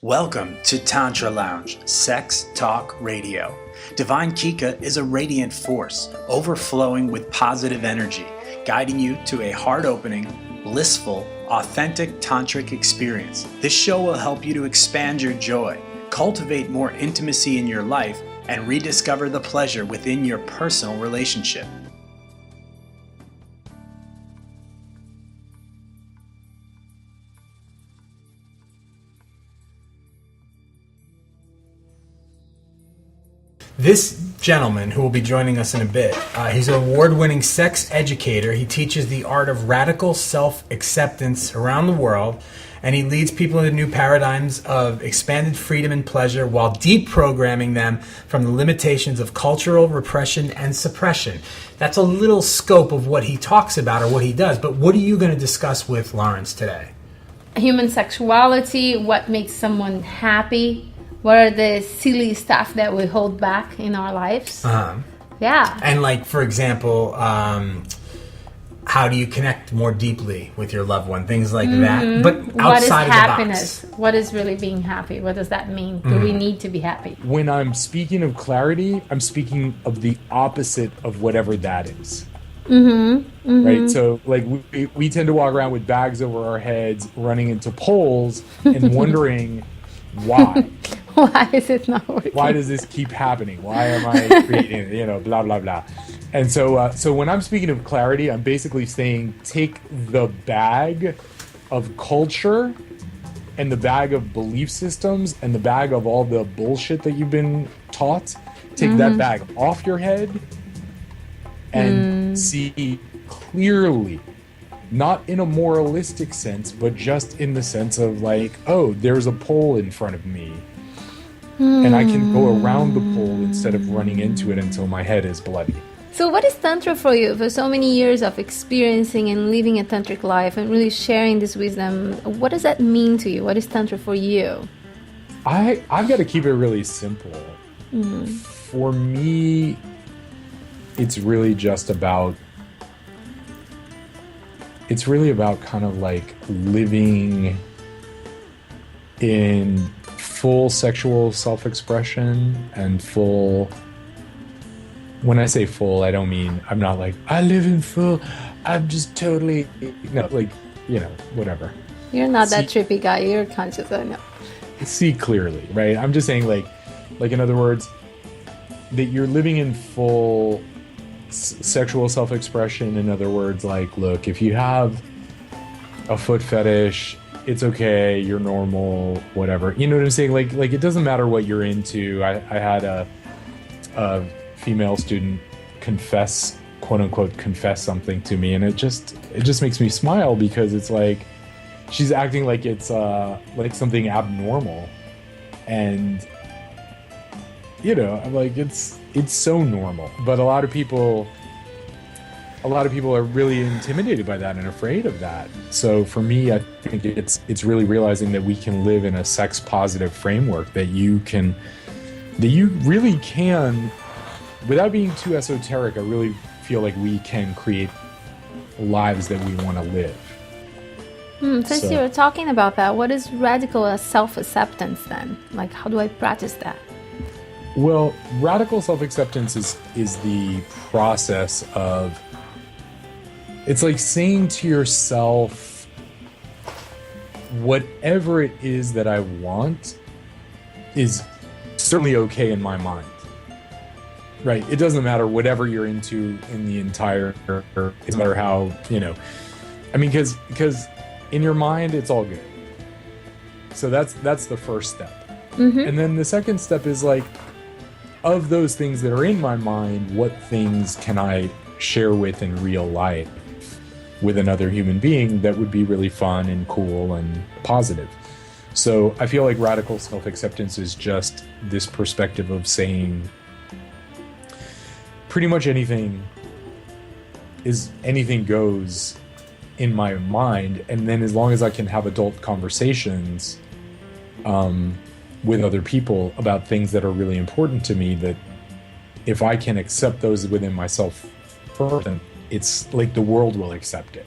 Welcome to Tantra Lounge, Sex Talk Radio. Divine Kika is a radiant force, overflowing with positive energy, guiding you to a heart-opening, blissful, authentic tantric experience. This show will help you to expand your joy, cultivate more intimacy in your life, and rediscover the pleasure within your personal relationship. This gentleman, who will be joining us in a bit, he's an award-winning sex educator. He teaches the art of radical self-acceptance around the world, and he leads people into new paradigms of expanded freedom and pleasure while deprogramming them from the limitations of cultural repression and suppression. That's a little scope of what he talks about or what he does, but what are you going to discuss with Lawrence today? Human sexuality, what makes someone happy. What are the silly stuff that we hold back in our lives? Yeah. And like, for example, how do you connect more deeply with your loved one? Things like that. But outside what is of the happiness? box. What is really being happy? What does that mean? Do we need to be happy? When I'm speaking of clarity, I'm speaking of the opposite of whatever that is. Right? So like we tend to walk around with bags over our heads, running into poles and wondering why. Why is it not working? Why does this keep happening? Why am I creating it? Blah, blah, blah. And so when I'm speaking of clarity, I'm basically saying take the bag of culture and the bag of belief systems and the bag of all the bullshit that you've been taught. Take that bag off your head and see clearly. Not in a moralistic sense, but just in the sense of like, oh, there's a pole in front of me. And I can go around the pole instead of running into it until my head is bloody. So what is Tantra for you? For so many years of experiencing and living a Tantric life and really sharing this wisdom, what does that mean to you? What is Tantra for you? I've got to keep it really simple. For me, it's really just about... It's really about kind of like living in full sexual self-expression and full... When I say full, I don't mean I'm not like, I live in full, I'm just totally... No, like, whatever. You're not that trippy guy. You're conscious, I know. See clearly, right? I'm just saying like in other words, that you're living in full sexual self-expression. In other words, like, look, if you have a foot fetish, it's okay, you're normal, whatever. You know what I'm saying? Like it doesn't matter what you're into. I had a female student confess, quote unquote, confess something to me, and it just makes me smile because it's like she's acting like it's like something abnormal, and I'm like, it's so normal. But a lot of people are really intimidated by that and afraid of that. So for me, I think it's really realizing that we can live in a sex positive framework, that you really can, without being too esoteric. I really feel like we can create lives that we want to live. Since you were talking about that, what is radical self-acceptance then? Like, how do I practice that? Well, radical self-acceptance is the process of... It's like saying to yourself, whatever it is that I want is certainly okay in my mind. Right? It doesn't matter whatever you're into in the entire... It doesn't matter how, I mean, because in your mind, it's all good. So that's the first step. And then the second step is like, of those things that are in my mind, what things can I share with in real life with another human being that would be really fun and cool and positive? So I feel like radical self-acceptance is just this perspective of saying pretty much anything goes in my mind, and then as long as I can have adult conversations with other people about things that are really important to me, that if I can accept those within myself first, then it's like the world will accept it.